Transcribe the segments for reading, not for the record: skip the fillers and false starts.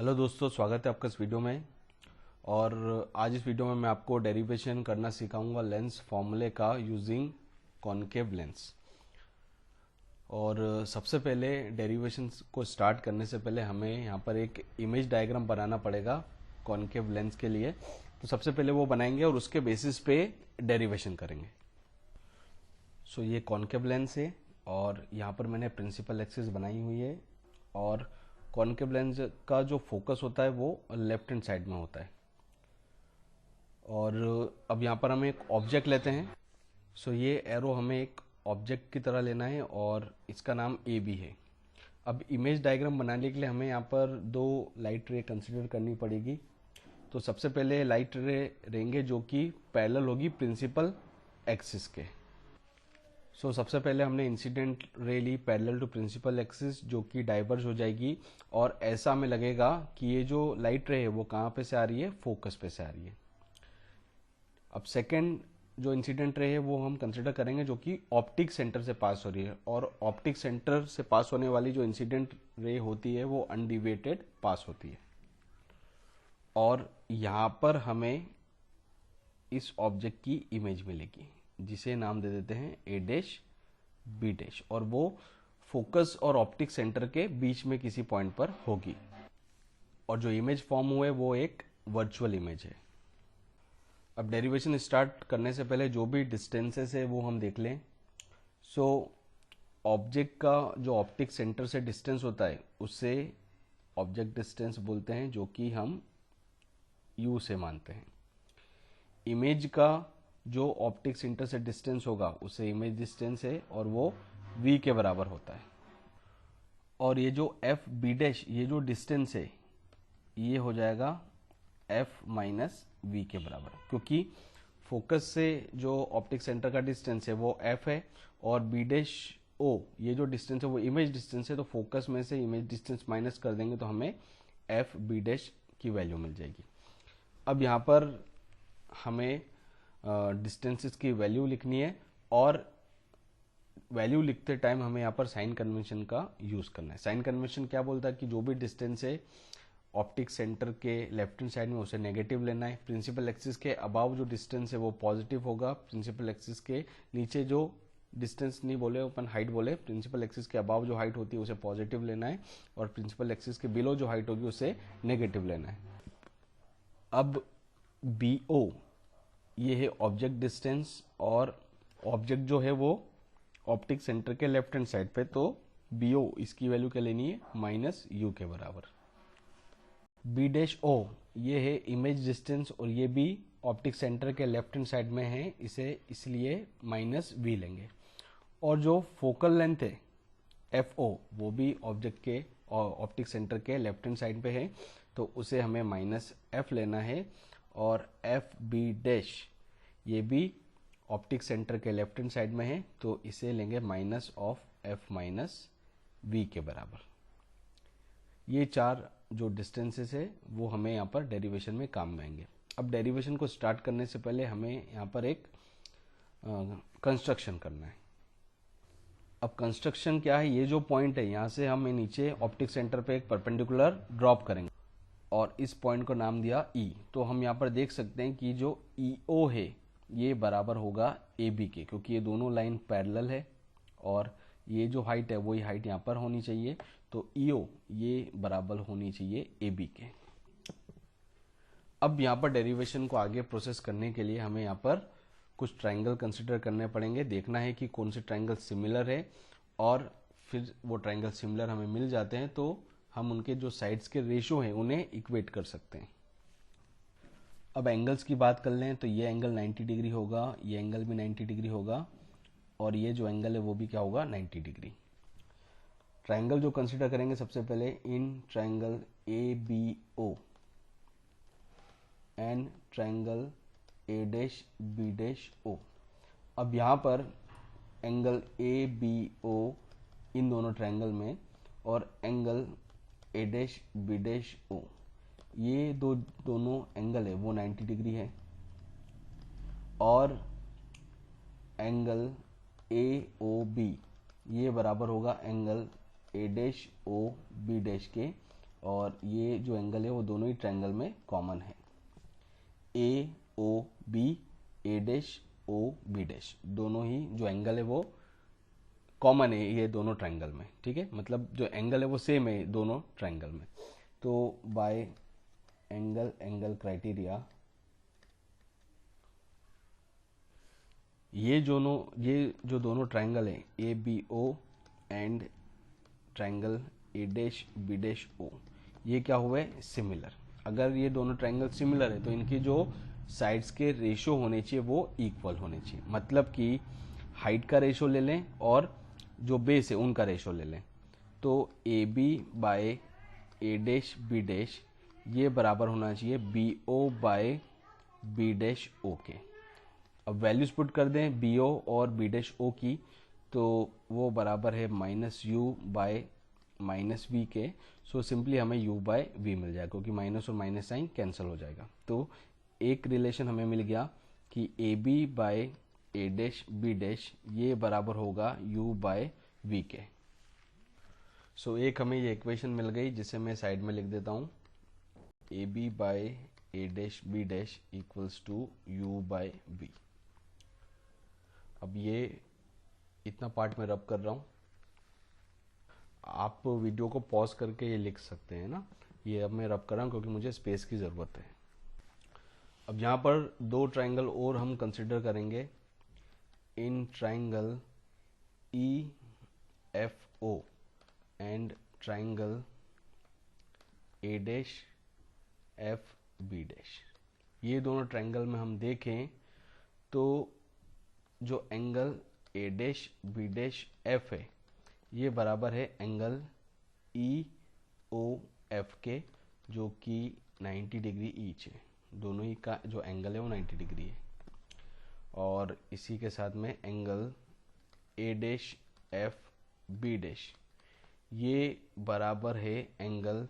Hello दोस्तों, स्वागत है आपका इस वीडियो में। और आज इस वीडियो में मैं आपको डेरिवेशन करना सिखाऊंगा लेंस फॉर्मूले का यूजिंग कॉनकेव लेंस। और सबसे पहले डेरिवेशन को स्टार्ट करने से पहले हमें यहाँ पर एक इमेज डायग्राम बनाना पड़ेगा कॉनकेव लेंस के लिए। तो सबसे पहले वो बनाएंगे और उसके बेसिस पे डेरिवेशन करेंगे। सो ये कॉनकेव लेंस है और यहाँ पर मैंने प्रिंसिपल एक्सिस बनाई हुई है। और कॉनकेव लेंस का जो फोकस होता है वो लेफ्ट हैंड साइड में होता है। और अब यहाँ पर हम एक ऑब्जेक्ट लेते हैं। सो ये एरो हमें एक ऑब्जेक्ट की तरह लेना है और इसका नाम ए बी है। अब इमेज डायग्राम बनाने के लिए हमें यहाँ पर दो लाइट रे कंसिडर करनी पड़ेगी। तो सबसे पहले लाइट रे रहेंगे जो कि पैरेलल होगी प्रिंसिपल एक्सिस के। सबसे पहले हमने इंसिडेंट रे ली पैरेलल टू प्रिंसिपल एक्सिस जो कि डाइवर्ज हो जाएगी। और ऐसा हमें लगेगा कि ये जो लाइट रे है वो कहाँ पे से आ रही है, फोकस पे से आ रही है। अब सेकंड जो इंसिडेंट रे है वो हम कंसिडर करेंगे जो कि ऑप्टिक सेंटर से पास हो रही है। और ऑप्टिक सेंटर से पास होने वाली जो इंसिडेंट रे होती है वो अनडिविएटेड पास होती है। और यहाँ पर हमें इस ऑब्जेक्ट की इमेज मिलेगी जिसे नाम दे देते हैं ए डैश बी डैश। और वो फोकस और ऑप्टिक सेंटर के बीच में किसी पॉइंट पर होगी। और जो इमेज फॉर्म हुए वो एक वर्चुअल इमेज है। अब डेरिवेशन स्टार्ट करने से पहले जो भी डिस्टेंसेस है वो हम देख लें। ऑब्जेक्ट का जो ऑप्टिक सेंटर से डिस्टेंस होता है उससे ऑब्जेक्ट डिस्टेंस बोलते हैं जो कि हम यू से मानते हैं। इमेज का जो ऑप्टिक सेंटर से डिस्टेंस होगा उसे इमेज डिस्टेंस है और वो v के बराबर होता है। और ये जो एफ बी डैश ये जो डिस्टेंस है ये हो जाएगा f माइनस वी के बराबर, क्योंकि फोकस से जो ऑप्टिक सेंटर का डिस्टेंस है वो f है और बी डैश ओ ये जो डिस्टेंस है वो इमेज डिस्टेंस है। तो फोकस में से इमेज डिस्टेंस माइनस कर देंगे तो हमें एफ बी डैश की वैल्यू मिल जाएगी। अब यहाँ पर हमें डिस्टेंसेस की वैल्यू लिखनी है और वैल्यू लिखते टाइम हमें यहाँ पर साइन कन्वेंशन का यूज करना है। साइन कन्वेंशन क्या बोलता है कि जो भी डिस्टेंस है ऑप्टिक सेंटर के लेफ्ट हैंड साइड में उसे नेगेटिव लेना है। प्रिंसिपल एक्सिस के अबाव जो डिस्टेंस है वो पॉजिटिव होगा। प्रिंसिपल एक्सिस के नीचे जो डिस्टेंस नहीं बोले अपन हाइट बोले, प्रिंसिपल एक्सिस के अबाव जो हाइट होती है उसे पॉजिटिव लेना है और प्रिंसिपल एक्सिस के बिलो जो हाइट होगी उसे नेगेटिव लेना है। अब बी ओ ये है ऑब्जेक्ट डिस्टेंस और ऑब्जेक्ट जो है वो ऑप्टिक सेंटर के लेफ्ट हैंड साइड पे। तो बी ओ इसकी वैल्यू क्या लेनी है, माइनस यू के बराबर। बी डैश ओ ये है इमेज डिस्टेंस और ये भी ऑप्टिक सेंटर के लेफ्ट हैंड साइड में है, इसे इसलिए माइनस वी लेंगे। और जो फोकल लेंथ है एफ ओ वो भी ऑब्जेक्ट के ऑप्टिक सेंटर के लेफ्ट हैंड साइड पे है, तो उसे हमें माइनस एफ लेना है। और एफ बी डैश ये भी ऑप्टिक सेंटर के लेफ्ट हैंड साइड में है, तो इसे लेंगे minus of F minus V के बराबर। ये चार जो डिस्टेंसेस है वो हमें यहाँ पर डेरिवेशन में काम में आएंगे। अब डेरिवेशन को स्टार्ट करने से पहले हमें यहाँ पर एक कंस्ट्रक्शन करना है। अब कंस्ट्रक्शन क्या है, ये जो पॉइंट है यहाँ से हम नीचे ऑप्टिक सेंटर पे एक परपेंडिकुलर ड्रॉप करेंगे और इस पॉइंट को नाम दिया E। तो हम यहाँ पर देख सकते हैं कि जो EO है ये बराबर होगा AB के, क्योंकि ये दोनों लाइन पैरेलल है और ये जो हाइट है वही हाइट यहाँ पर होनी चाहिए। तो EO ये बराबर होनी चाहिए AB के। अब यहाँ पर डेरिवेशन को आगे प्रोसेस करने के लिए हमें यहाँ पर कुछ ट्राइंगल कंसिडर करने पड़ेंगे। देखना है कि कौन से ट्राइंगल सिमिलर है और फिर वो ट्राइंगल सिमिलर हमें मिल जाते हैं तो हम उनके जो साइड्स के रेशियो हैं उन्हें इक्वेट कर सकते हैं। अब एंगल्स की बात कर लें तो ये एंगल 90 डिग्री होगा, ये एंगल भी 90 डिग्री होगा और ये जो एंगल है वो भी क्या होगा, 90 डिग्री। ट्राइंगल जो कंसिडर करेंगे सबसे पहले इन triangle A B O and triangle A dash B dash O. अब यहाँ पर एंगल ए बी ओ इन दोनों ट्राइंगल में और angle A dash B dash O ये दोनों एंगल है वो 90 डिग्री है। और एंगल ए ओ बी ये बराबर होगा angle A dash O B dash के और ये जो एंगल है वो दोनों ही ट्रायंगल में कॉमन है। ए ओ बी, ए डैश ओ बी डैश, दोनों ही जो एंगल है वो कॉमन है ये दोनों ट्रायंगल में। ठीक है, मतलब जो एंगल है वो सेम है दोनों ट्रायंगल में। तो बाय एंगल क्राइटेरिया ये जो दोनों ट्रायंगल है A B O and triangle A dash B dash O, ये क्या हुए सिमिलर। अगर ये दोनों ट्रायंगल सिमिलर है तो इनकी जो साइड्स के रेशियो होने चाहिए वो इक्वल होने चाहिए। मतलब कि हाइट का रेशियो ले लें और जो बेस है उनका रेशियो ले लें। तो A B by A dash B dash ये बराबर होना चाहिए B O by B dash O के। अब वैल्यूज पुट कर दें बी ओ और बी डैश ओ की, तो वो बराबर है minus U by minus V के। सो सिंपली हमें यू बाय वी मिल जाएगा क्योंकि माइनस और माइनस साइन कैंसिल हो जाएगा। तो एक रिलेशन हमें मिल गया कि A B by A dash B dash ये बराबर होगा यू बाय वी के। सो एक हमें ये इक्वेशन मिल गई जिसे मैं साइड में लिख देता हूँ, A B by A dash B dash equals to U by V. अब ये इतना पार्ट मैं रब कर रहा हूँ, आप वीडियो को पॉज करके ये लिख सकते हैं ना। ये अब मैं रब कर रहा हूँ क्योंकि मुझे स्पेस की ज़रूरत है। अब यहाँ पर दो ट्रायंगल और हम कंसिडर करेंगे। इन triangle E F O and triangle A dash F B dash, ये दोनों ट्रायंगल में हम देखें तो जो angle A dash B dash F है ये बराबर है एंगल ई ओ एफ के, जो कि 90 डिग्री ईच है। दोनों ही का जो एंगल है वो 90 डिग्री है। और इसी के साथ में angle A dash F B dash ये बराबर है एंगल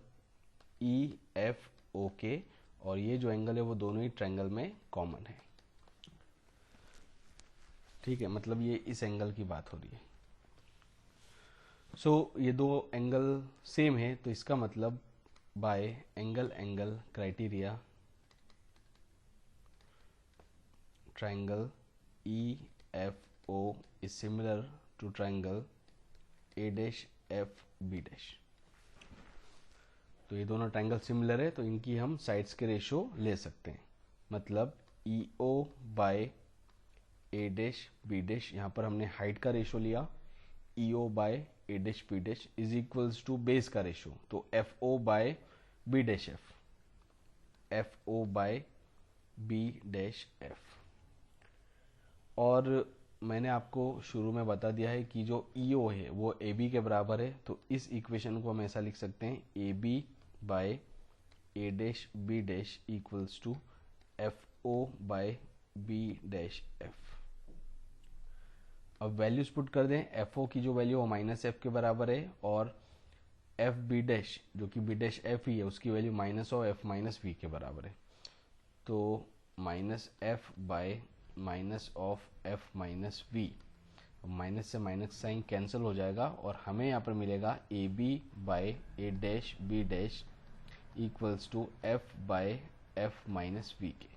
ई एफ ओ के, और ये जो एंगल है वो दोनों ही ट्रायंगल में कॉमन है। ठीक है, मतलब ये इस एंगल की बात हो रही है। सो ये दो एंगल सेम है तो इसका मतलब by angle criteria triangle E F O is similar to triangle A dash F B dash. तो ये दोनों ट्रायंगल सिमिलर है तो इनकी हम साइड्स के रेशियो ले सकते हैं। मतलब E O by A dash B dash, यहाँ पर हमने हाइट का रेशियो लिया, E O by A dash B dash is equals to base का रेशियो, तो F O by B dash F, F O by B dash F. और मैंने आपको शुरू में बता दिया है कि जो ई ओ है वो ए बी के बराबर है, तो इस इक्वेशन को हम ऐसा लिख सकते हैं A B by A dash B dash equals to F O by B dash F. अब वैल्यूज पुट कर दें, एफ ओ की जो वैल्यू वो माइनस एफ के बराबर है, और एफ बी डैश जो कि बी डैश एफ ही है उसकी value minus of F minus V के बराबर है। तो minus F by minus of F minus V, minus से माइनस साइन कैंसिल हो जाएगा और हमें यहाँ पर मिलेगा A B by A dash B dash equals to F by F minus V के।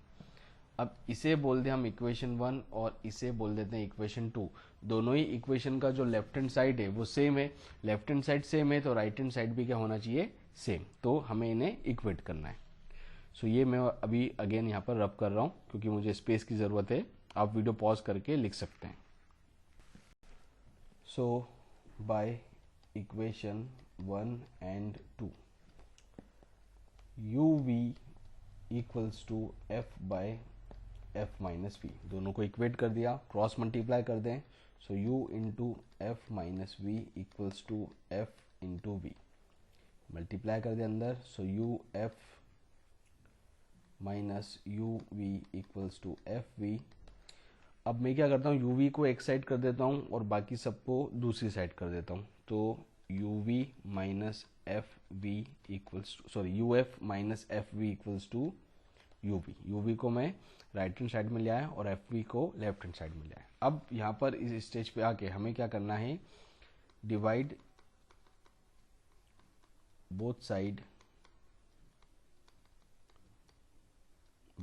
अब इसे बोल दें हम इक्वेशन 1 और इसे बोल देते हैं इक्वेशन 2। दोनों ही इक्वेशन का जो लेफ्ट हैंड साइड है वो सेम है, लेफ्ट हैंड साइड सेम है तो राइट हैंड साइड भी क्या होना चाहिए सेम, तो हमें इन्हें इक्वेट करना है। सो ये मैं अभी अगेन यहाँ पर रब कर रहा हूँ क्योंकि मुझे स्पेस की ज़रूरत है। आप वीडियो पॉज करके लिख सकते हैं। So by equation 1 and 2 U V equals to F by F minus V, दोनों को इक्वेट कर दिया, क्रॉस मल्टीप्लाई कर दें। So U into F minus V equals to F into V, multiply कर दें अंदर। So U F minus U V equals to F V. अब मैं क्या करता हूँ, यू वी को एक साइड कर देता हूँ और बाकी सबको दूसरी साइड कर देता हूँ। तो U V minus F V equals to sorry U F minus F V equals to U V. U V को मैं राइट हैंड साइड में ले आया और एफ वी को लेफ्ट हैंड साइड में ले आया। अब यहाँ पर इस स्टेज पे आके हमें क्या करना है, divide both side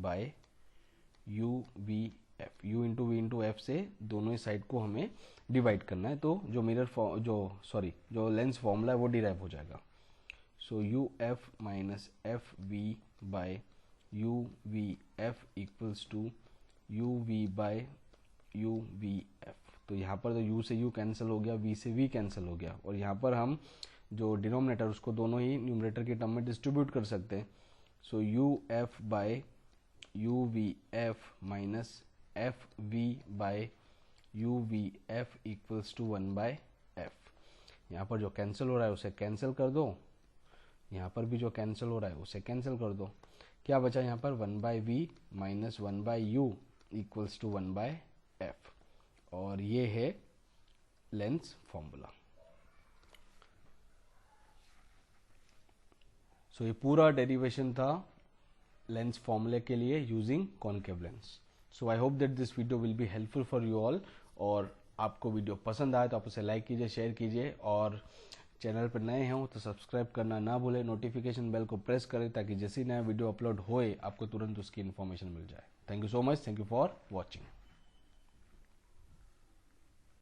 by U V F, U into V into F से दोनों ही साइड को हमें डिवाइड करना है, तो जो लेंस फॉर्मूला है वो डिराइव हो जाएगा। So U F minus F V by U V F equals to U V by U V F. तो यहाँ पर तो u से u कैंसिल हो गया, v से v कैंसिल हो गया, और यहाँ पर हम जो डिनोमिनेटर उसको दोनों ही न्यूमरेटर के टर्म में डिस्ट्रीब्यूट कर सकते हैं। So U F by U V F minus F V by U V F equals to 1 by F. यहाँ पर जो कैंसिल हो रहा है उसे कैंसिल कर दो, यहाँ पर भी जो कैंसिल हो रहा है उसे कैंसिल कर दो। क्या बचा यहाँ पर 1 by V minus 1 by U equals to 1 by F, और ये है लेंस फॉर्मूला। सो ये पूरा डेरिवेशन था लेंस फॉर्मूले के लिए using concave lens. So I hope that this video will be helpful for you all, और आपको वीडियो पसंद आए तो आप उसे लाइक कीजिए, शेयर कीजिए, और चैनल पर नए हों तो सब्सक्राइब करना ना भूलें, नोटिफिकेशन बेल को प्रेस करें ताकि जैसे ही नया वीडियो अपलोड होए आपको तुरंत उसकी इन्फॉर्मेशन मिल जाए। Thank you so much, thank you for watching.